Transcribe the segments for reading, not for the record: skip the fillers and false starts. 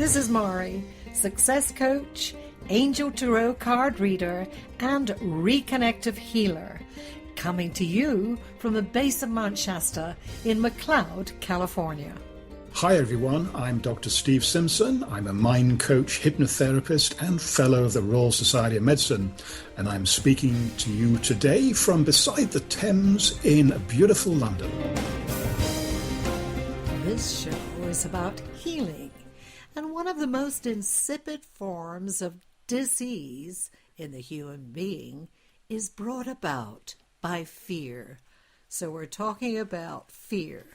This is Mahri, success coach, angel tarot card reader, and reconnective healer, coming to you from the base of Mount Shasta in McLeod, California. Hi everyone, I'm Dr. Steve Simpson. I'm a mind coach, hypnotherapist, and fellow of the Royal Society of Medicine. And I'm speaking to you today from beside the Thames in beautiful London. This show is about healing, and one of the most insipid forms of disease in the human being is brought about by fear. So we're talking about fear.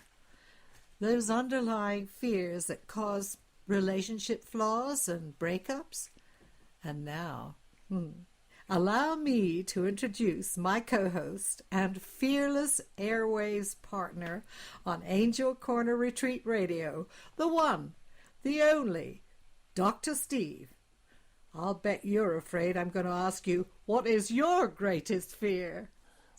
Those underlying fears that cause relationship flaws and breakups. And now, allow me to introduce my co-host and fearless airwaves partner on Angel Corner Retreat Radio, the one, the only, Dr. Steve. I'll bet you're afraid I'm going to ask you, what is your greatest fear?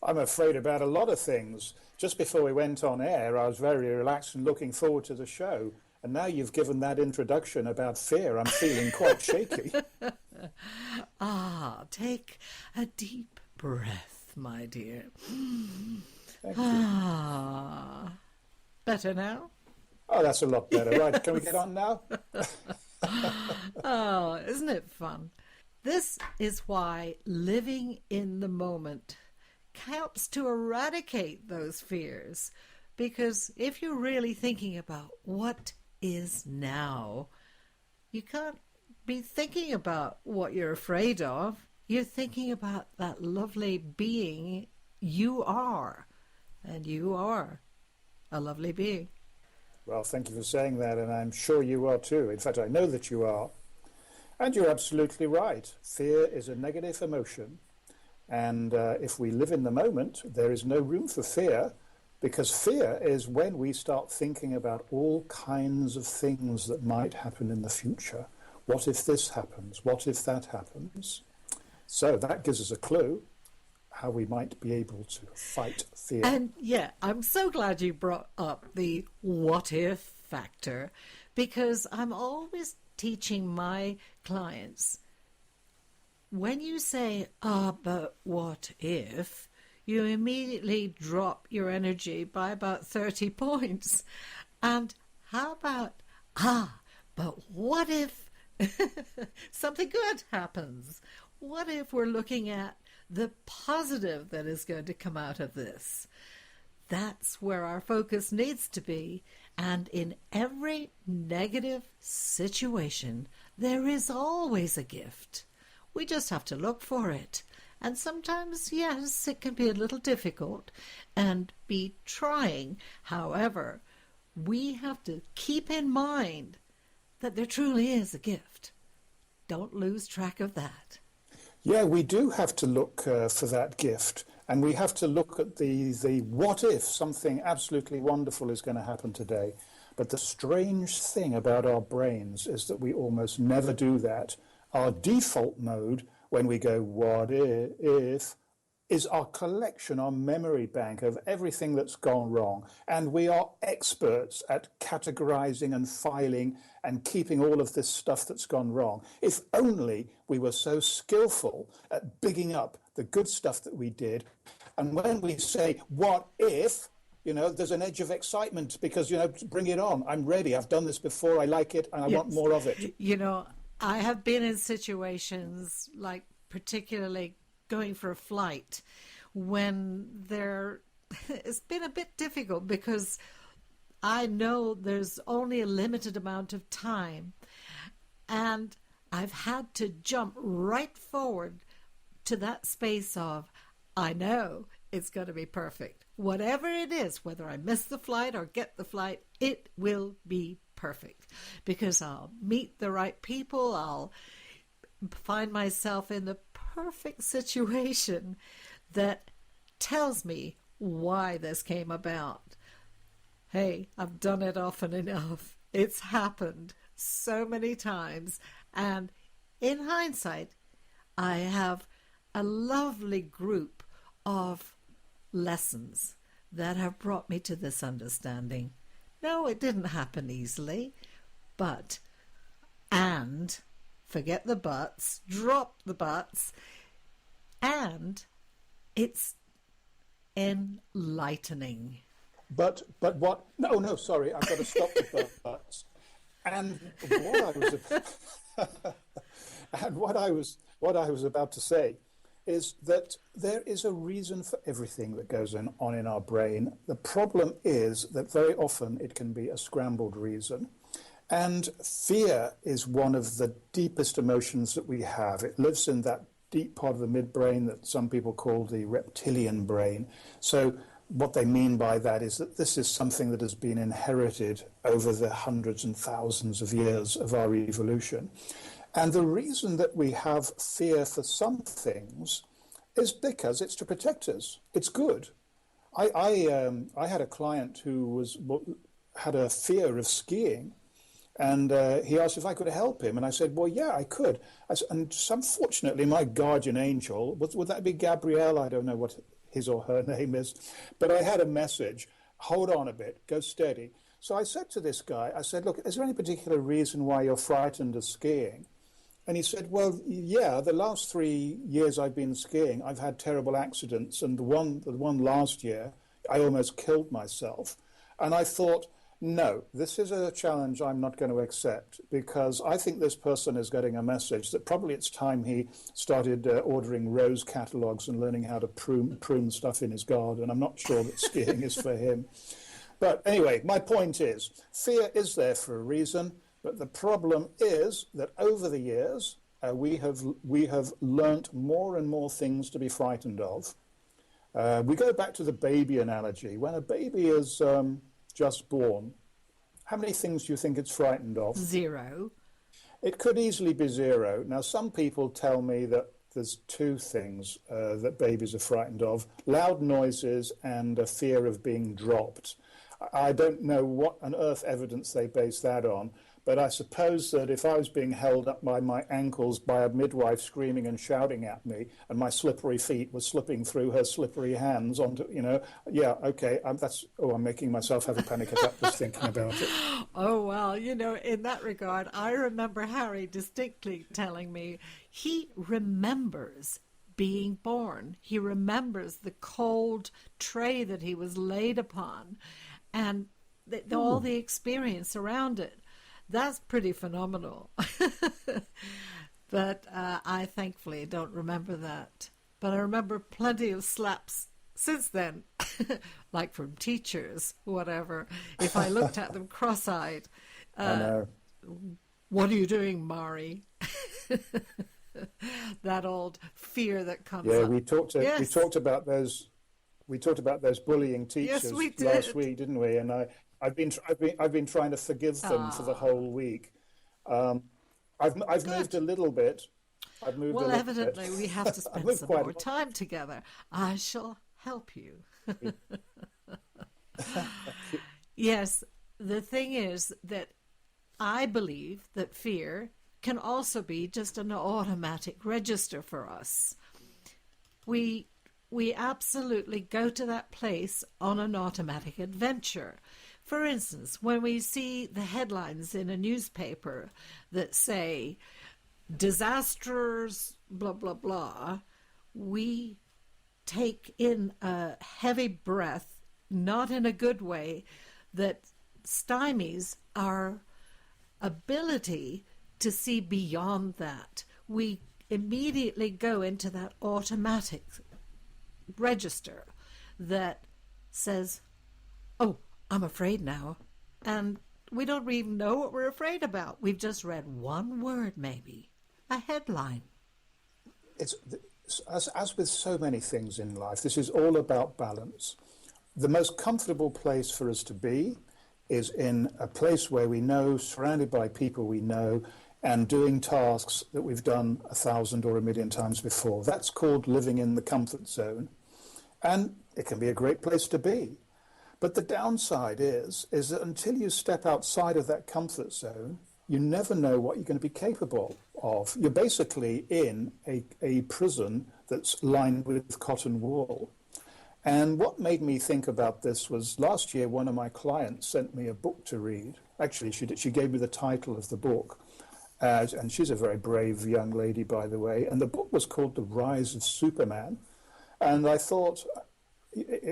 I'm afraid about a lot of things. Just before we went on air, I was very relaxed and looking forward to the show. And now you've given that introduction about fear, I'm feeling quite shaky. Take a deep breath, my dear. Thank you. Better now? Oh, that's a lot better. Right, can we get on now? Oh, isn't it fun? This is why living in the moment helps to eradicate those fears. Because if you're really thinking about what is now, you can't be thinking about what you're afraid of. You're thinking about that lovely being you are. And you are a lovely being. Well, thank you for saying that, and I'm sure you are too. In fact, I know that you are. And you're absolutely right. Fear is a negative emotion. And if we live in the moment, there is no room for fear, because fear is when we start thinking about all kinds of things that might happen in the future. What if this happens? What if that happens? So that gives us a clue how we might be able to fight fear. And yeah, I'm so glad you brought up the what if factor, because I'm always teaching my clients, when you say, but what if, you immediately drop your energy by about 30 points. And how about, but what if something good happens? What if we're looking at the positive that is going to come out of this? That's where our focus needs to be. And in every negative situation, there is always a gift. We just have to look for it. And sometimes, yes, it can be a little difficult and be trying. However, we have to keep in mind that there truly is a gift. Don't lose track of that. Yeah, we do have to look for that gift. And we have to look at the what if something absolutely wonderful is going to happen today. But the strange thing about our brains is that we almost never do that. Our default mode, when we go, what if, is our collection, our memory bank of everything that's gone wrong. And we are experts at categorizing and filing and keeping all of this stuff that's gone wrong. If only we were so skillful at bigging up the good stuff that we did. And when we say, what if, there's an edge of excitement because, bring it on. I'm ready. I've done this before. I like it and I want more of it. I have been in situations like particularly going for a flight when it's been a bit difficult because I know there's only a limited amount of time and I've had to jump right forward to that space of, I know it's going to be perfect. Whatever it is, whether I miss the flight or get the flight, it will be perfect because I'll meet the right people. I'll find myself in the perfect situation that tells me why this came about. Hey, I've done it often enough. It's happened so many times. And in hindsight, I have a lovely group of lessons that have brought me to this understanding. No, it didn't happen easily, but And forget the buts, drop the buts, and it's enlightening. But what? No, no, sorry, I've got to stop the buts. And what I was, and what I was about to say is that there is a reason for everything that goes on in our brain. The problem is that very often it can be a scrambled reason. And fear is one of the deepest emotions that we have. It lives in that deep part of the midbrain that some people call the reptilian brain. So what they mean by that is that this is something that has been inherited over the hundreds and thousands of years of our evolution. And the reason that we have fear for some things is because it's to protect us. It's good. I had a client who had a fear of skiing. And he asked if I could help him. And I said, well, yeah, I could. And unfortunately, my guardian angel, would that be Gabrielle? I don't know what his or her name is. But I had a message, hold on a bit, go steady. So I said to this guy, I said, look, is there any particular reason why you're frightened of skiing? And he said, well, yeah, the last 3 years I've been skiing, I've had terrible accidents. And the one last year, I almost killed myself. And I thought, no, this is a challenge I'm not going to accept, because I think this person is getting a message that probably it's time he started ordering rose catalogues and learning how to prune stuff in his garden. I'm not sure that skiing is for him. But anyway, my point is, fear is there for a reason, but the problem is that over the years, we have learnt more and more things to be frightened of. We go back to the baby analogy. When a baby is just born, how many things do you think it's frightened of? 0. It could easily be 0. Now, some people tell me that there's 2 things that babies are frightened of: loud noises and a fear of being dropped. I don't know what on earth evidence they base that on, but I suppose that if I was being held up by my ankles by a midwife screaming and shouting at me, and my slippery feet were slipping through her slippery hands onto, yeah, okay, I'm making myself have a panic attack just thinking about it. Oh, well, in that regard, I remember Harry distinctly telling me he remembers being born. He remembers the cold tray that he was laid upon and all the experience around it. That's pretty phenomenal. But I thankfully don't remember that. But I remember plenty of slaps since then, like from teachers, whatever. If I looked at them cross-eyed, I know. What are you doing, Mahri? That old fear that comes up. Yeah, we talked about those bullying teachers last week, didn't we? And I've been trying to forgive them for the whole week. I've moved a little bit. Well, evidently we have to spend some more time together. I shall help you. Yes, the thing is that I believe that fear can also be just an automatic register for us. We absolutely go to that place on an automatic adventure. For instance, when we see the headlines in a newspaper that say, disasters, blah, blah, blah, we take in a heavy breath, not in a good way, that stymies our ability to see beyond that. We immediately go into that automatic register that says, oh, I'm afraid now. And we don't even know what we're afraid about. We've just read one word, maybe, a headline. It's as with so many things in life, this is all about balance. The most comfortable place for us to be is in a place where we know, surrounded by people we know, and doing tasks that we've done 1,000 or 1,000,000 times before. That's called living in the comfort zone. And it can be a great place to be. But the downside is that until you step outside of that comfort zone, you never know what you're going to be capable of. You're basically in a prison that's lined with cotton wool. And what made me think about this was last year, one of my clients sent me a book to read. Actually, she gave me the title of the book. And she's a very brave young lady, by the way. And the book was called The Rise of Superman. And I thought,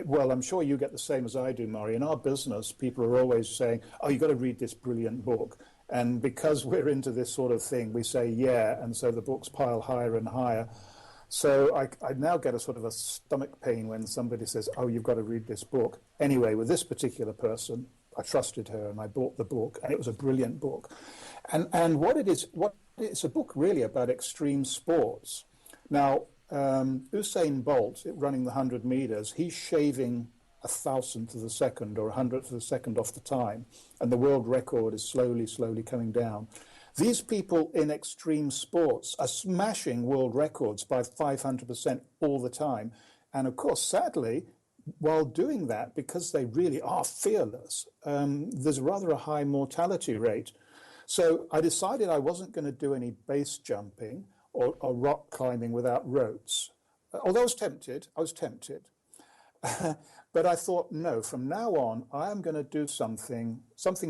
well, I'm sure you get the same as I do, Mahri. In our business, people are always saying, oh, you've got to read this brilliant book. And because we're into this sort of thing, we say, yeah, and so the books pile higher and higher. So I now get a sort of a stomach pain when somebody says, oh, you've got to read this book. Anyway, with this particular person, I trusted her and I bought the book, and it was a brilliant book. And what it's a book really about extreme sports. Now, Usain Bolt, running the 100 meters, he's shaving a thousandth of a second or a hundredth of a second off the time, and the world record is slowly coming down. These people in extreme sports are smashing world records by 500% all the time. And of course, sadly, while doing that, because they really are fearless, there's rather a high mortality rate. So I decided I wasn't going to do any base jumping or rock climbing without ropes. Although I was tempted. But I thought, no, from now on, I am going to do something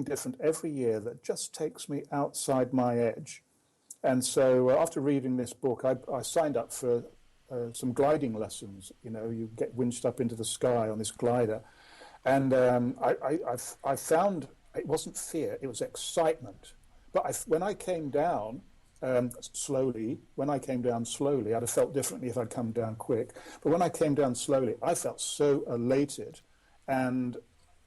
different every year that just takes me outside my edge. And so after reading this book, I signed up for some gliding lessons. You know, you get winched up into the sky on this glider. And I found it wasn't fear, it was excitement. But when I came down, slowly, I'd have felt differently if I'd come down quick. But when I came down slowly, I felt so elated. And,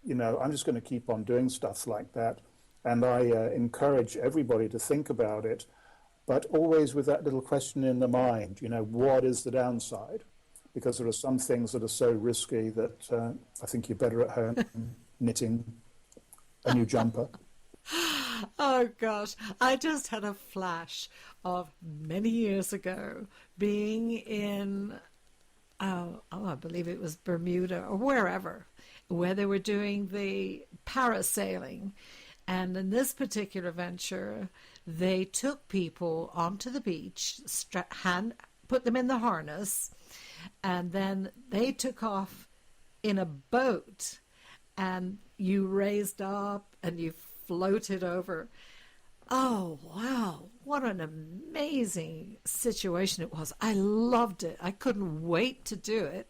you know, I'm just going to keep on doing stuff like that. And I encourage everybody to think about it, but always with that little question in the mind, you know, what is the downside? Because there are some things that are so risky that I think you're better at home knitting a new jumper. Oh gosh, I just had a flash of many years ago being in, I believe it was Bermuda or wherever, where they were doing the parasailing. And in this particular venture, they took people onto the beach, put them in the harness, and then they took off in a boat, and you raised up and you floated over. Oh, wow. What an amazing situation it was. I loved it. I couldn't wait to do it.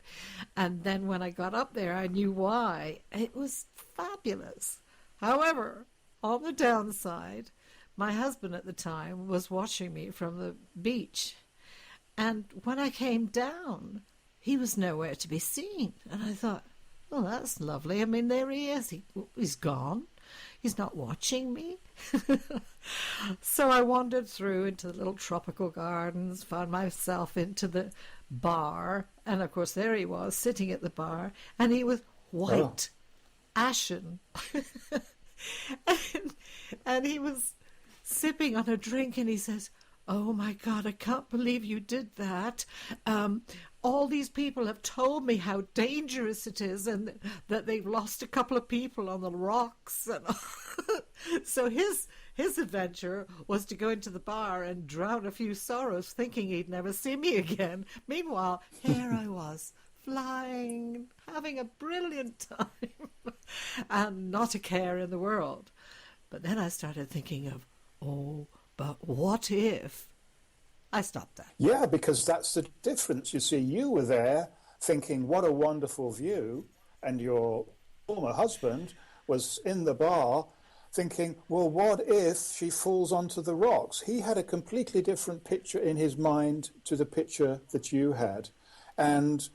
And then when I got up there, I knew why. It was fabulous. However, on the downside, my husband at the time was watching me from the beach. And when I came down, he was nowhere to be seen. And I thought, well, that's lovely. I mean, there he is. He's gone. He's not watching me. So I wandered through into the little tropical gardens, found myself into the bar, and of course there he was sitting at the bar, and he was white, ashen, and he was sipping on a drink, and he says, "Oh my God, I can't believe you did that. All these people have told me how dangerous it is and that they've lost a couple of people on the rocks." And so his adventure was to go into the bar and drown a few sorrows, thinking he'd never see me again. Meanwhile, here I was, flying, having a brilliant time, and not a care in the world. But then I started thinking of, oh, but what if? I stopped that. Yeah, because that's the difference. You see, you were there thinking, what a wonderful view, and your former husband was in the bar thinking, well, what if she falls onto the rocks? He had a completely different picture in his mind to the picture that you had. And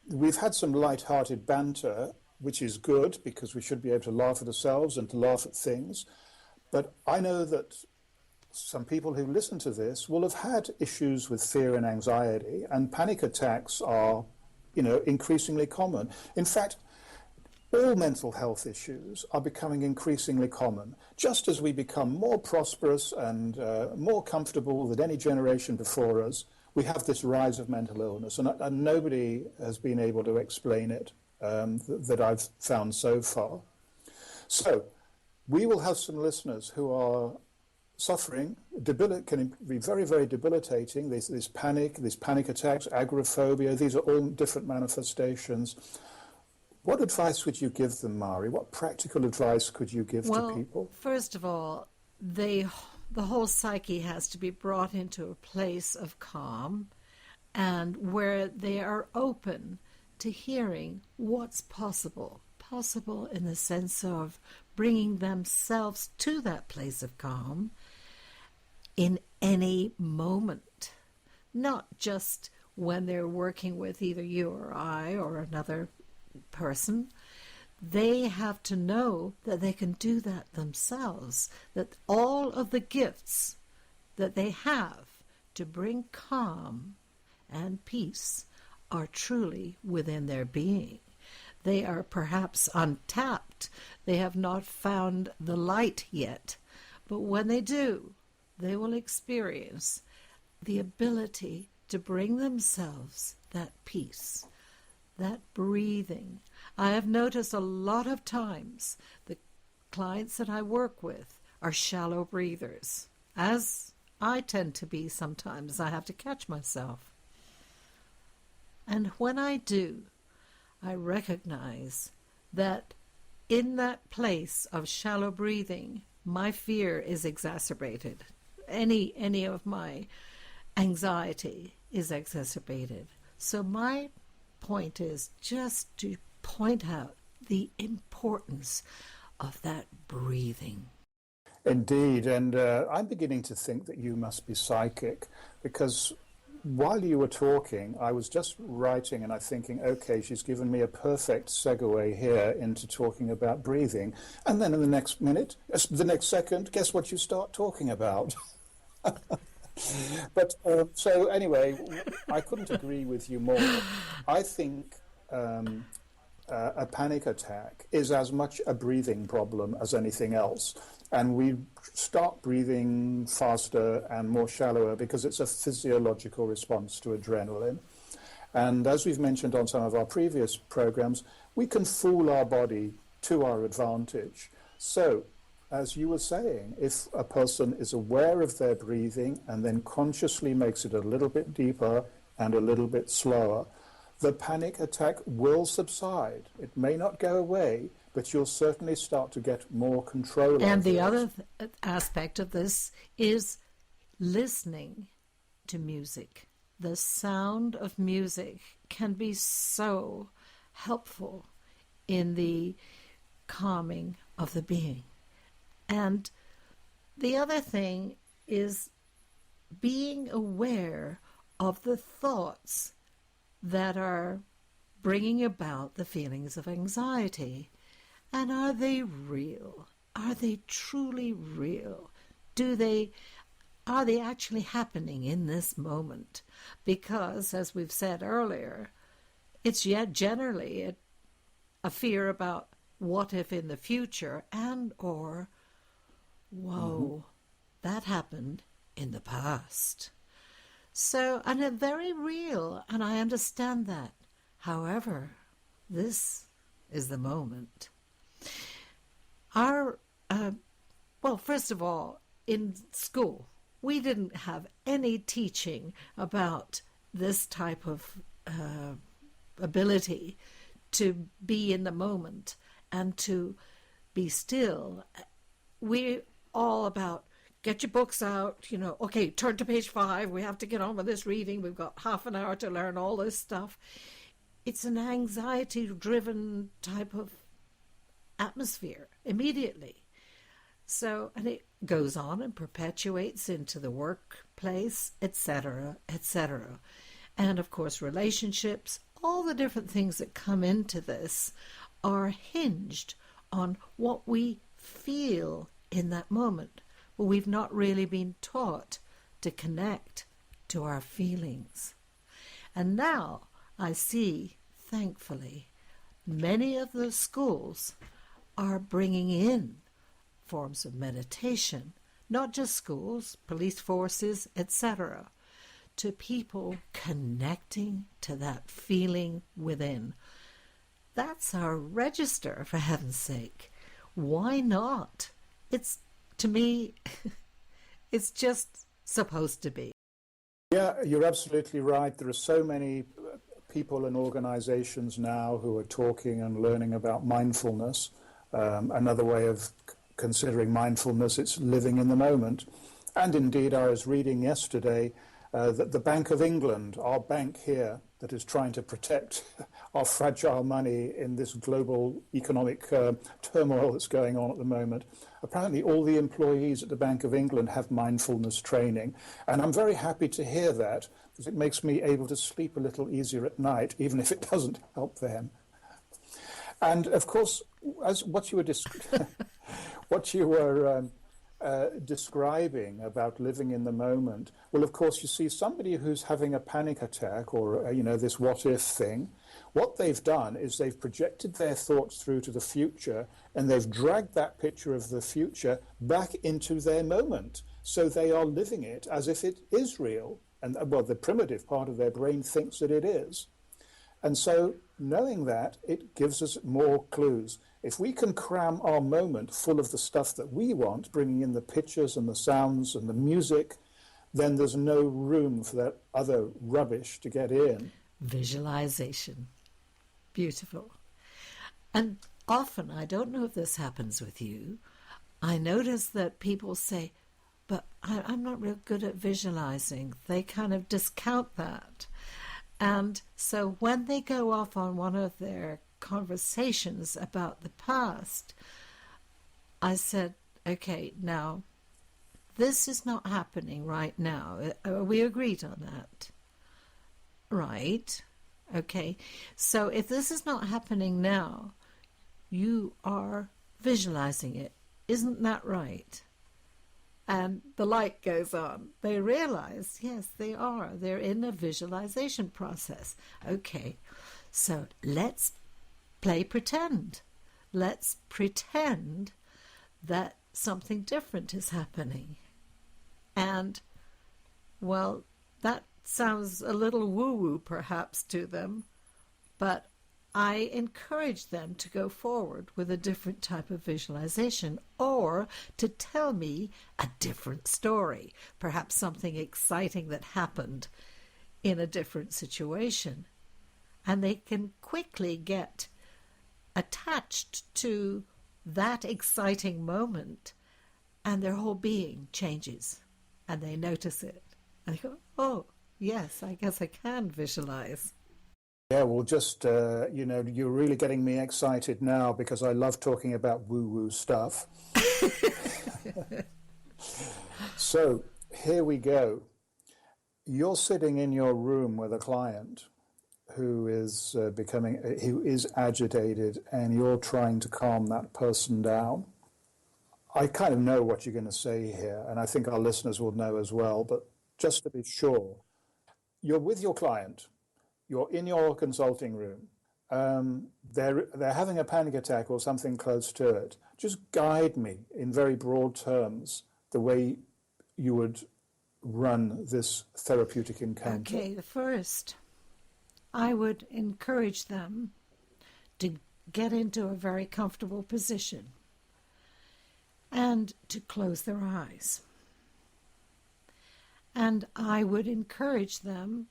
we've had some light-hearted banter, which is good, because we should be able to laugh at ourselves and to laugh at things. But I know that some people who listen to this will have had issues with fear and anxiety, and panic attacks are, you know, increasingly common. In fact, all mental health issues are becoming increasingly common. Just as we become more prosperous and more comfortable than any generation before us, we have this rise of mental illness, and nobody has been able to explain it that I've found so far. So we will have some listeners who are suffering, can be very, very debilitating. This panic attacks, agoraphobia, these are all different manifestations. What advice would you give them, Mahri? What practical advice could you give to people? First of all, they the whole psyche has to be brought into a place of calm and where they are open to hearing what's possible. Possible in the sense of bringing themselves to that place of calm in any moment, not just when they're working with either you or I or another person. They have to know that they can do that themselves, that all of the gifts that they have to bring calm and peace are truly within their being. They are perhaps untapped. They have not found the light yet. But when they do, they will experience the ability to bring themselves that peace, that breathing. I have noticed a lot of times the clients that I work with are shallow breathers, as I tend to be sometimes. I have to catch myself. And when I do, I recognize that in that place of shallow breathing, my fear is exacerbated. Any of my anxiety is exacerbated. So my point is just to point out the importance of that breathing. Indeed, and I'm beginning to think that you must be psychic, because while you were talking, I was just writing and I'm thinking, okay, she's given me a perfect segue here into talking about breathing. And then in the next minute, the next second, guess what you start talking about? But so anyway, I couldn't agree with you more. I think a panic attack is as much a breathing problem as anything else. And we start breathing faster and more shallower because it's a physiological response to adrenaline. And as we've mentioned on some of our previous programs, we can fool our body to our advantage. So, as you were saying, if a person is aware of their breathing and then consciously makes it a little bit deeper and a little bit slower, the panic attack will subside. It may not go away, but you'll certainly start to get more control. And the other aspect of this is listening to music. The sound of music can be so helpful in the calming of the being. And the other thing is being aware of the thoughts that are bringing about the feelings of anxiety. And are they real? Are they truly real? Are they actually happening in this moment? Because, as we've said earlier, it's yet generally a fear about what if in the future, and or, whoa, that happened in the past. So, and it's very real, and I understand that. However, this is the moment. Well, first of all, in school, we didn't have any teaching about this type of ability to be in the moment and to be still. We're all about, get your books out, okay, turn to page 5, we have to get on with this reading, we've got half an hour to learn all this stuff. It's an anxiety-driven type of atmosphere immediately. So, and it goes on and perpetuates into the workplace, etc., etc. And of course, relationships, all the different things that come into this are hinged on what we feel in that moment. But we've not really been taught to connect to our feelings. And now I see, thankfully, many of the schools are bringing in forms of meditation, not just schools, police forces, etc., to people connecting to that feeling within. That's our register, for heaven's sake. Why not? It's, to me, it's just supposed to be. Yeah, you're absolutely right. There are so many people and organizations now who are talking and learning about mindfulness. Another way of considering mindfulness, it's living in the moment. And indeed, I was reading yesterday that the Bank of England, our bank here, that is trying to protect our fragile money in this global economic turmoil that's going on at the moment, apparently all the employees at the Bank of England have mindfulness training. And I'm very happy to hear that, because it makes me able to sleep a little easier at night, even if it doesn't help them. And of course, as what you were describing about living in the moment, well, of course, you see somebody who's having a panic attack or, this what-if thing, what they've done is they've projected their thoughts through to the future, and they've dragged that picture of the future back into their moment. So they are living it as if it is real. And, well, the primitive part of their brain thinks that it is. And so knowing that, it gives us more clues. If we can cram our moment full of the stuff that we want, bringing in the pictures and the sounds and the music, then there's no room for that other rubbish to get in. Visualization. Beautiful. And often, I don't know if this happens with you, I notice that people say, but I'm not real good at visualizing. They kind of discount that. And so when they go off on one of their conversations about the past, I said, okay, now, this is not happening right now. We agreed on that. Right. Okay. So if this is not happening now, you are visualizing it. Isn't that right? And the light goes on. They realize, yes, they are. They're in a visualization process. Okay, so let's play pretend. Let's pretend that something different is happening. And, well, that sounds a little woo-woo perhaps to them, but I encourage them to go forward with a different type of visualization or to tell me a different story, perhaps something exciting that happened in a different situation. And they can quickly get attached to that exciting moment, and their whole being changes, and they notice it. And they go, oh, yes, I guess I can visualize. Yeah, well, just, you're really getting me excited now because I love talking about woo-woo stuff. So here we go. You're sitting in your room with a client who is who is agitated, and you're trying to calm that person down. I kind of know what you're going to say here, and I think our listeners will know as well, but just to be sure, you're with your client. You're in your consulting room. They're having a panic attack or something close to it. Just guide me in very broad terms the way you would run this therapeutic encounter. Okay, first, I would encourage them to get into a very comfortable position and to close their eyes. And I would encourage them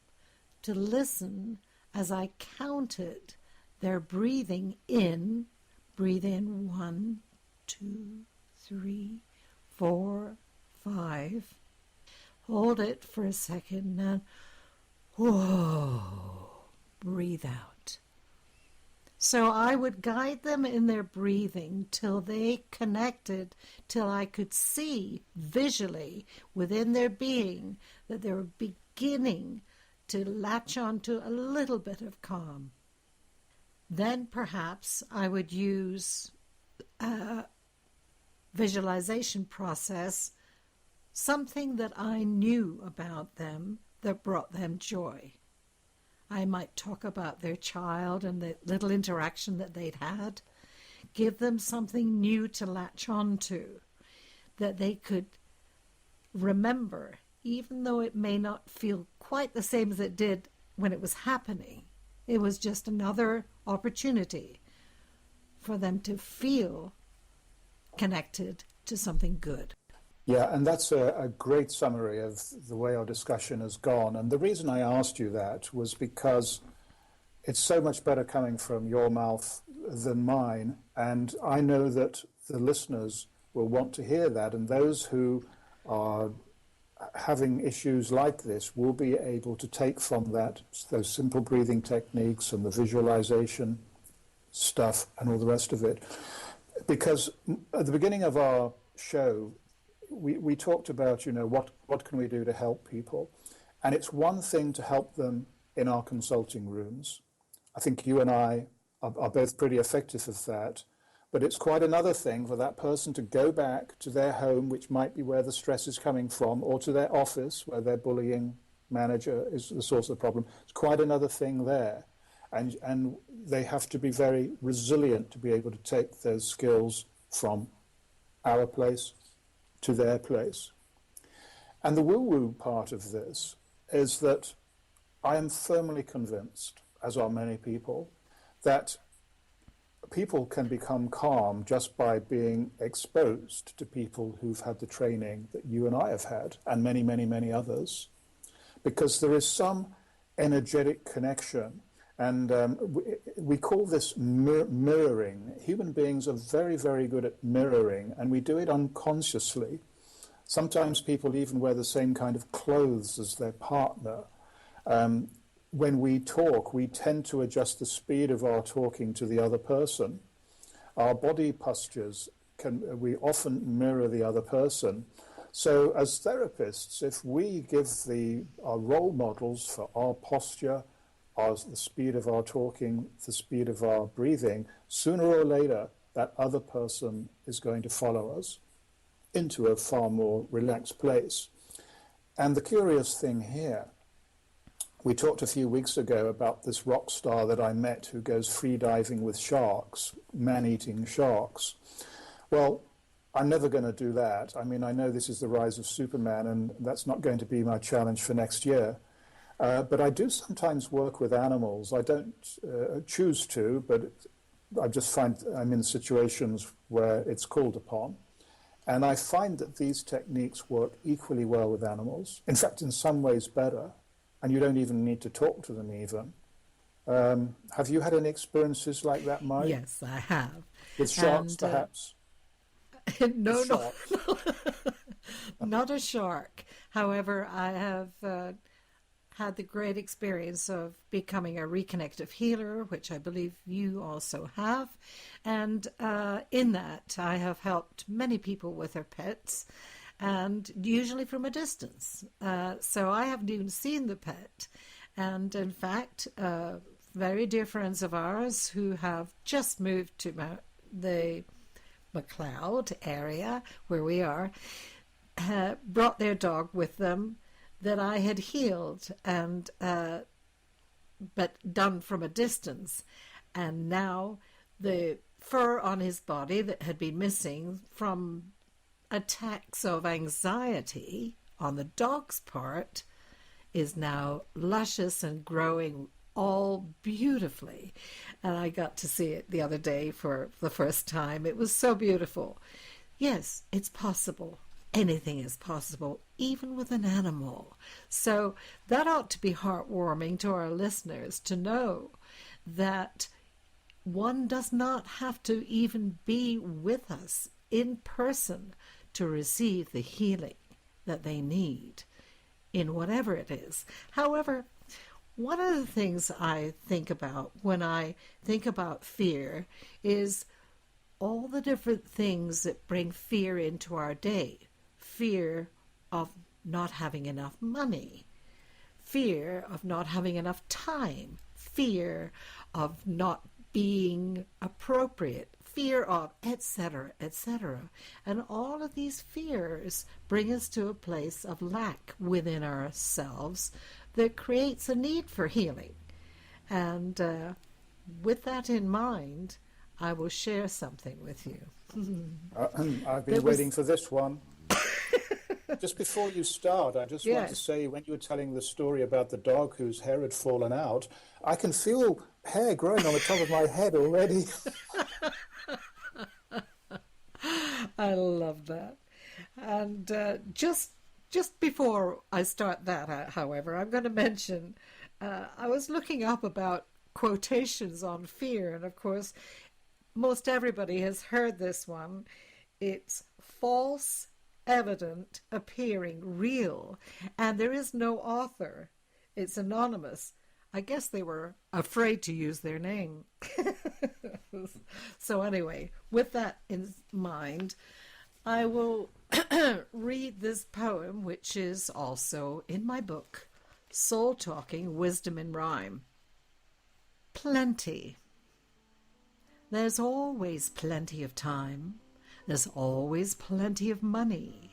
to listen as I counted their breathing in. Breathe in 1, 2, 3, 4, 5. Hold it for a second and whoa, breathe out. So I would guide them in their breathing till they connected, till I could see visually within their being that they were beginning to latch on to a little bit of calm. Then perhaps I would use a visualization process, something that I knew about them that brought them joy. I might talk about their child and the little interaction that they'd had, give them something new to latch on to, that they could remember, even though it may not feel quite the same as it did when it was happening. It was just another opportunity for them to feel connected to something good. Yeah, and that's a great summary of the way our discussion has gone. And the reason I asked you that was because it's so much better coming from your mouth than mine. And I know that the listeners will want to hear that. And those who are having issues like this will be able to take from that, those simple breathing techniques and the visualization stuff and all the rest of it. Because at the beginning of our show, we talked about, what can we do to help people? And it's one thing to help them in our consulting rooms. I think you and I are both pretty effective at that. But it's quite another thing for that person to go back to their home, which might be where the stress is coming from, or to their office, where their bullying manager is the source of the problem. It's quite another thing there. And they have to be very resilient to be able to take those skills from our place to their place. And the woo-woo part of this is that I am firmly convinced, as are many people, that people can become calm just by being exposed to people who've had the training that you and I have had, and many, many, many others, because there is some energetic connection. And we call this mirroring. Human beings are very, very good at mirroring, and we do it unconsciously. Sometimes people even wear the same kind of clothes as their partner. When we talk, we tend to adjust the speed of our talking to the other person. Our body postures, we often mirror the other person. So as therapists, if we give our role models for our posture, the speed of our talking, the speed of our breathing, sooner or later, that other person is going to follow us into a far more relaxed place. And the curious thing here, we talked a few weeks ago about this rock star that I met who goes free diving with sharks, man-eating sharks. Well, I'm never going to do that. I mean, I know this is the rise of Superman, and that's not going to be my challenge for next year. But I do sometimes work with animals. I don't choose to, but I just find I'm in situations where it's called upon. And I find that these techniques work equally well with animals. In fact, in some ways better. And you don't even need to talk to them even. Have you had any experiences like that, Mahri? Yes, I have. With sharks, perhaps? No, not a shark. However, I have had the great experience of becoming a reconnective healer, which I believe you also have. And in that, I have helped many people with their pets, and usually from a distance. So I haven't even seen the pet. And in fact, very dear friends of ours who have just moved to the McLeod area where we are, brought their dog with them that I had healed and but done from a distance. And now the fur on his body that had been missing from attacks of anxiety on the dog's part is now luscious and growing all beautifully. And I got to see it the other day for the first time. It was so beautiful. Yes, it's possible. Anything is possible, even with an animal. So that ought to be heartwarming to our listeners to know that one does not have to even be with us in person to receive the healing that they need in whatever it is. However, one of the things I think about when I think about fear is all the different things that bring fear into our day. Fear of not having enough money, fear of not having enough time, fear of not being appropriate, fear of, etc., etc. And all of these fears bring us to a place of lack within ourselves that creates a need for healing. And with that in mind, I will share something with you. I've been waiting for this one. Just before you start, I just want to say, when you were telling the story about the dog whose hair had fallen out, I can feel hair growing on the top of my head already. I love that. And just before I start that, however, I'm going to mention, I was looking up about quotations on fear, and of course, most everybody has heard this one. It's false self-evident, appearing real, and there is no author. It's anonymous. I guess they were afraid to use their name. So anyway, with that in mind, I will read this poem, which is also in my book, Soul Talking, Wisdom in Rhyme. Plenty. There's always plenty of time. There's always plenty of money.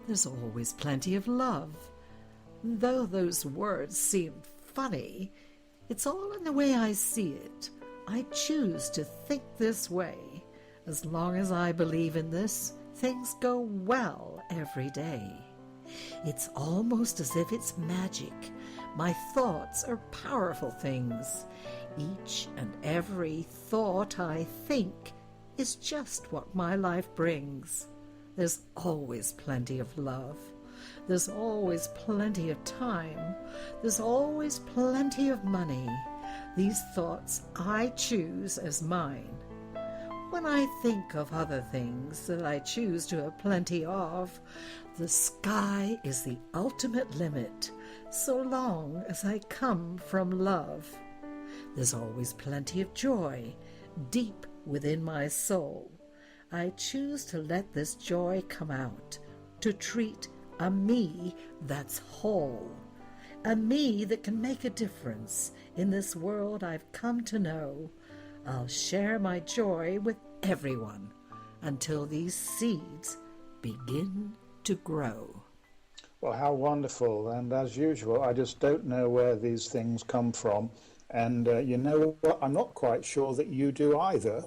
There's always plenty of love. Though those words seem funny, it's all in the way I see it. I choose to think this way. As long as I believe in this, things go well every day. It's almost as if it's magic. My thoughts are powerful things. Each and every thought I think is just what my life brings. There's always plenty of love. There's always plenty of time. There's always plenty of money. These thoughts I choose as mine. When I think of other things that I choose to have plenty of, the sky is the ultimate limit, so long as I come from love. There's always plenty of joy deep within my soul. I choose to let this joy come out, to treat a me that's whole, a me that can make a difference in this world I've come to know. I'll share my joy with everyone until these seeds begin to grow. Well, how wonderful. And as usual, I just don't know where these things come from. And you know what? I'm not quite sure that you do either.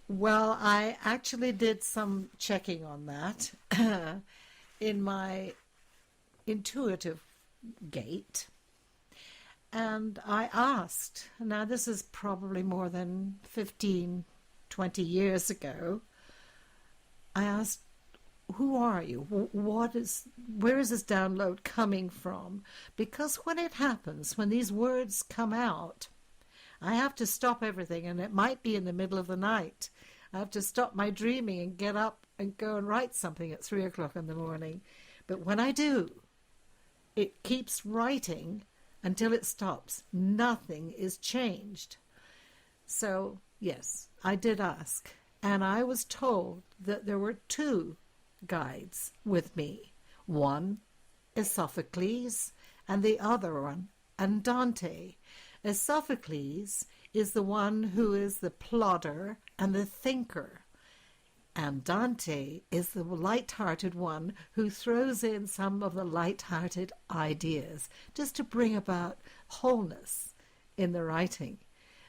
Well, I actually did some checking on that in my intuitive gate. And I asked, now this is probably more than 15, 20 years ago, I asked, who are you? Where is this download coming from? Because when it happens, when these words come out, I have to stop everything, and it might be in the middle of the night. I have to stop my dreaming and get up and go and write something at 3 o'clock in the morning. But when I do, it keeps writing until it stops. Nothing is changed. So, yes, I did ask, and I was told that there were 2 guides with me. One is Sophocles, and the other one, Andante. Sophocles is the one who is the plodder and the thinker. And Dante is the light-hearted one who throws in some of the light-hearted ideas just to bring about wholeness in the writing.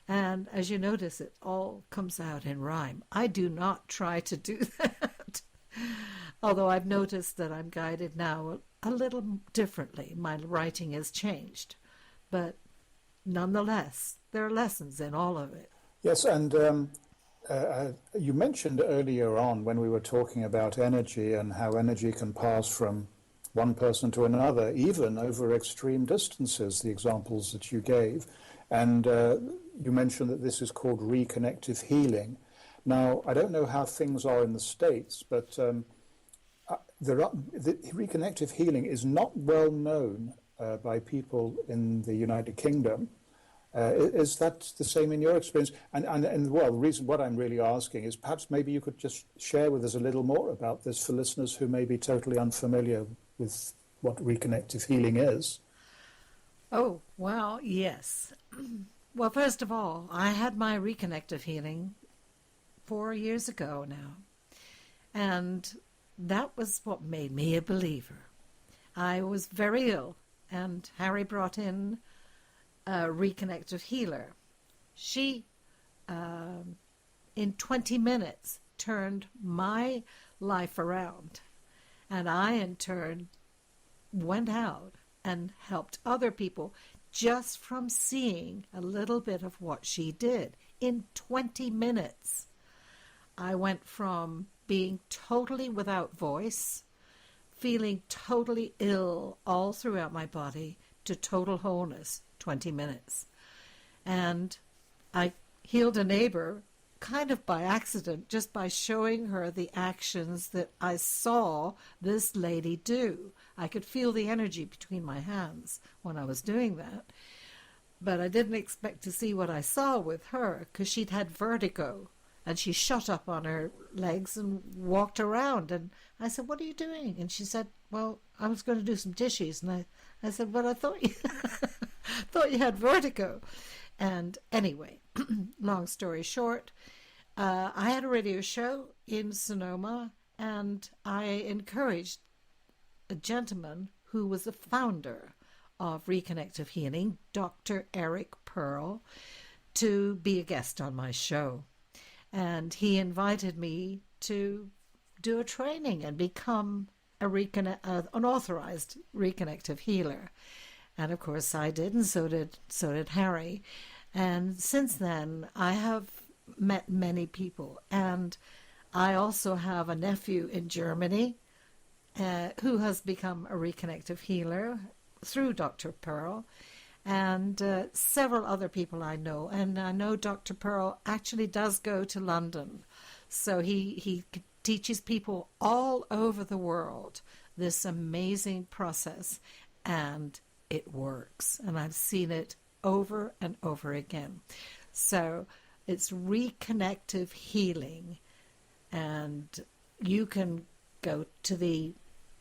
And as you notice, it all comes out in rhyme. I do not try to do that, although I've noticed that I'm guided now a little differently. My writing has changed, but nonetheless, there are lessons in all of it. Yes, and you mentioned earlier on when we were talking about energy and how energy can pass from one person to another, even over extreme distances, the examples that you gave. And you mentioned that this is called reconnective healing. Now, I don't know how things are in the States, but the reconnective healing is not well known by people in the United Kingdom. Is that the same in your experience? And well, the reason what I'm really asking is perhaps maybe you could just share with us a little more about this for listeners who may be totally unfamiliar with what reconnective healing is. Oh, well, yes. Well, first of all, I had my reconnective healing 4 years ago now. And that was what made me a believer. I was very ill, and Harry brought in a reconnective healer. She, in 20 minutes, turned my life around. And I, in turn, went out and helped other people just from seeing a little bit of what she did. In 20 minutes, I went from being totally without voice, feeling totally ill all throughout my body, to total wholeness, 20 minutes. And I healed a neighbor kind of by accident, just by showing her the actions that I saw this lady do. I could feel the energy between my hands when I was doing that. But I didn't expect to see what I saw with her, because she'd had vertigo. And she shot up on her legs and walked around. And I said, "What are you doing?" And she said, "Well, I was going to do some dishes." And I said, "But I thought you, thought you had vertigo." And anyway, long story short, I had a radio show in Sonoma, and I encouraged a gentleman who was the founder of Reconnective Healing, Dr. Eric Pearl, to be a guest on my show. And he invited me to do a training and become an authorized reconnective healer. And of course I did, and so did Harry. And since then I have met many people. And I also have a nephew in Germany who has become a reconnective healer through Dr. Pearl. And several other people I know. And I know Dr. Pearl actually does go to London. So he teaches people all over the world this amazing process. And it works. And I've seen it over and over again. So it's reconnective healing. And you can go to the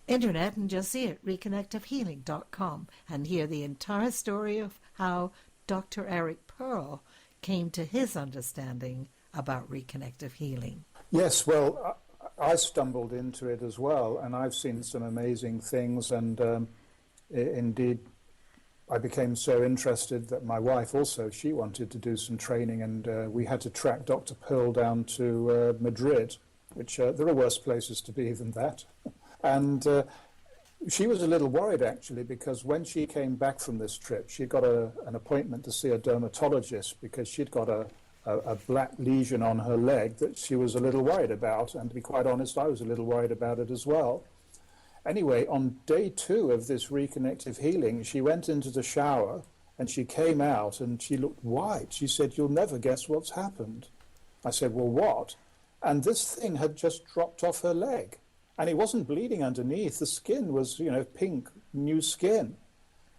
internet and just see it, reconnectivehealing.com, and hear the entire story of how Dr. Eric Pearl came to his understanding about reconnective healing. Yes, well, I stumbled into it as well, and I've seen some amazing things, and indeed I became so interested that my wife also, she wanted to do some training, and we had to track Dr. Pearl down to Madrid, which there are worse places to be than that. And she was a little worried, actually, because when she came back from this trip, she got an appointment to see a dermatologist because she'd got a black lesion on her leg that she was a little worried about. And to be quite honest, I was a little worried about it as well. Anyway, on day 2 of this reconnective healing, she went into the shower and she came out and she looked white. She said, "You'll never guess what's happened." I said, "Well, what?" And this thing had just dropped off her leg. And it wasn't bleeding underneath. The skin was, pink, new skin.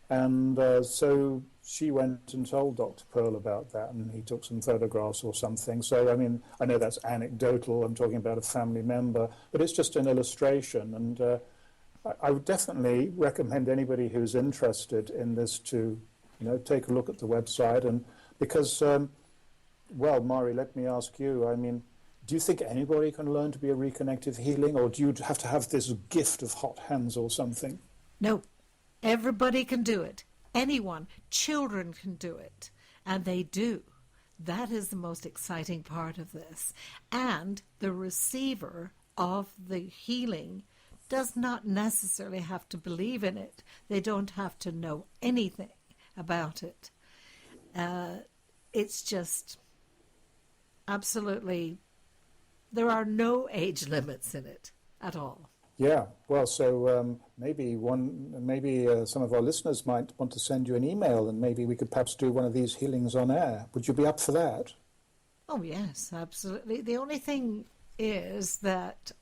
And so she went and told Dr. Pearl about that, and he took some photographs or something. So, I mean, I know that's anecdotal. I'm talking about a family member, but it's just an illustration. And I would definitely recommend anybody who's interested in this to, take a look at the website. And because, well, Mahri, let me ask you, I mean, do you think anybody can learn to be a reconnective healing, or do you have to have this gift of hot hands or something? No, everybody can do it. Anyone, children can do it, and they do. That is the most exciting part of this. And the receiver of the healing does not necessarily have to believe in it. They don't have to know anything about it. It's just absolutely... There are no age limits in it at all. Yeah, well, so maybe some of our listeners might want to send you an email, and maybe we could perhaps do one of these healings on air. Would you be up for that? Oh, yes, absolutely. The only thing is that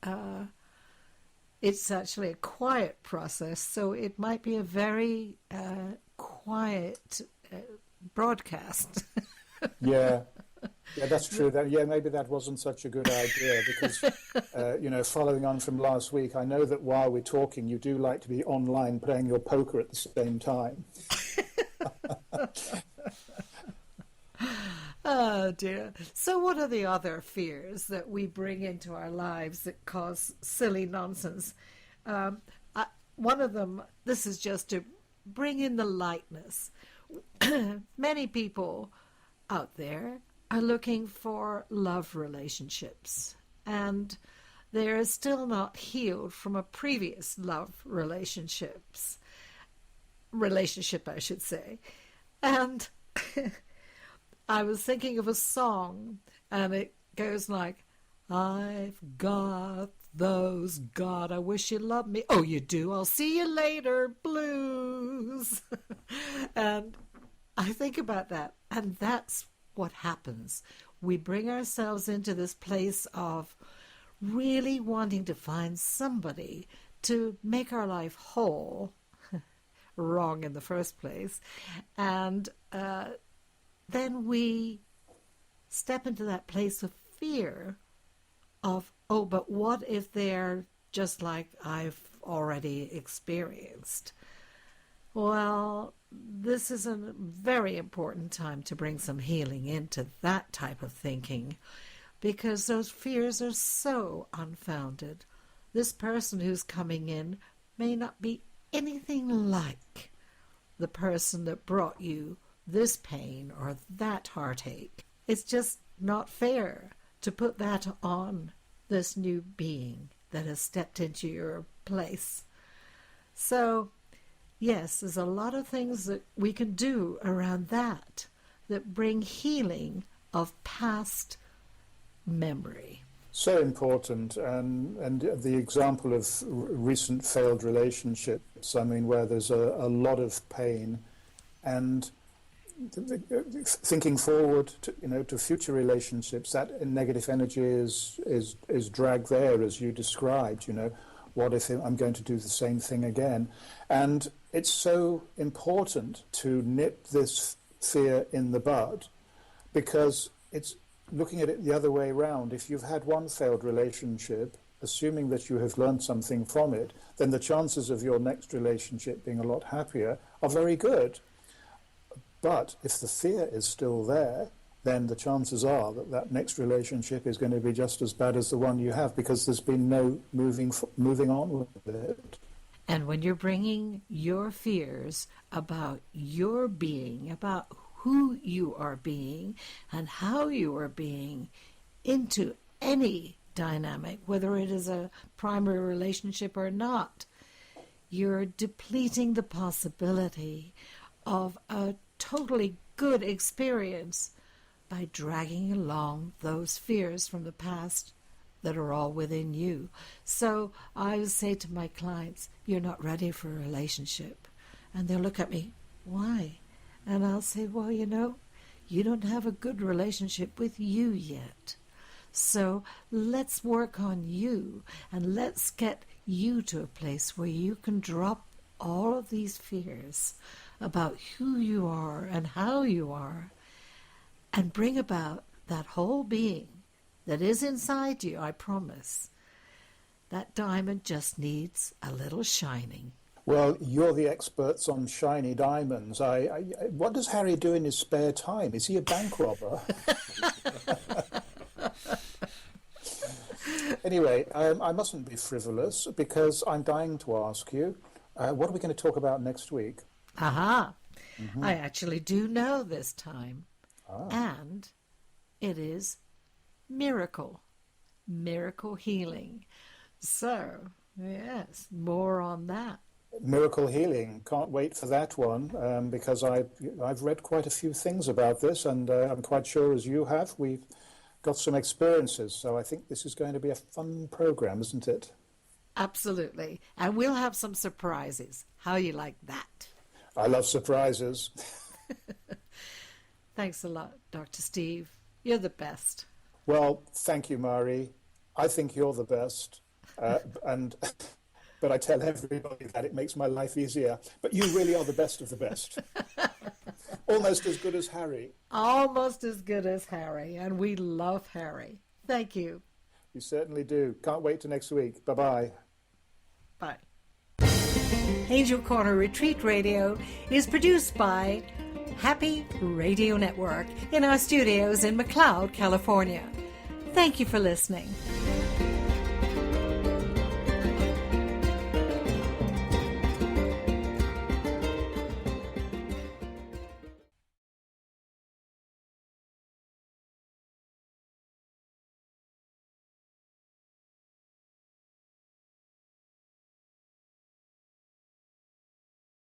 it's actually a quiet process, so it might be a very quiet broadcast. Yeah. Yeah, that's true. Maybe that wasn't such a good idea because, following on from last week, I know that while we're talking, you do like to be online playing your poker at the same time. Oh, dear. So what are the other fears that we bring into our lives that cause silly nonsense? One of them, this is just to bring in the lightness. Many people out there are looking for love relationships, and they're still not healed from a previous love relationship, I should say. And I was thinking of a song, and it goes like, "I've got those God, I wish you loved me. Oh, you do. I'll see you later, blues." And I think about that, and that's what happens we bring ourselves into this place of really wanting to find somebody to make our life whole, wrong in the first place, and then we step into that place of fear of, oh, but what if they're just like I've already experienced? Well, this is a very important time to bring some healing into that type of thinking, because those fears are so unfounded. This person who's coming in may not be anything like the person that brought you this pain or that heartache. It's just not fair to put that on this new being that has stepped into your place. So, yes, there's a lot of things that we can do around that bring healing of past memory. So important, and the example of recent failed relationships, I mean, where there's a lot of pain, and thinking forward to future relationships, that negative energy is dragged there, as you described. What if I'm going to do the same thing again? And it's so important to nip this fear in the bud, because it's looking at it the other way around. If you've had one failed relationship, assuming that you have learned something from it, then the chances of your next relationship being a lot happier are very good. But if the fear is still there, then the chances are that that next relationship is going to be just as bad as the one you have, because there's been no moving on with it. And when you're bringing your fears about your being, about who you are being and how you are being into any dynamic, whether it is a primary relationship or not, you're depleting the possibility of a totally good experience by dragging along those fears from the past that are all within you. So I would say to my clients, you're not ready for a relationship. And they'll look at me, why? And I'll say, well, you don't have a good relationship with you yet. So let's work on you, and let's get you to a place where you can drop all of these fears about who you are and how you are, and bring about that whole being that is inside you. I promise. That diamond just needs a little shining. Well, you're the experts on shiny diamonds. What does Harry do in his spare time? Is he a bank robber? Anyway, I mustn't be frivolous, because I'm dying to ask you, what are we going to talk about next week? Aha! Mm-hmm. I actually do know this time. Ah. And it is miracle healing. So, yes, more on that. Miracle healing. Can't wait for that one, because I've read quite a few things about this, and I'm quite sure, as you have, we've got some experiences. So I think this is going to be a fun program, isn't it? Absolutely. And we'll have some surprises. How you like that? I love surprises. Thanks a lot, Dr. Steve. You're the best. Well, thank you, Mahri. I think you're the best. But I tell everybody that it makes my life easier. But you really are the best of the best. Almost as good as Harry. Almost as good as Harry. And we love Harry. Thank you. You certainly do. Can't wait till next week. Bye-bye. Bye. Angel Corner Retreat Radio is produced by Happy Radio Network in our studios in McLeod, California. Thank you for listening.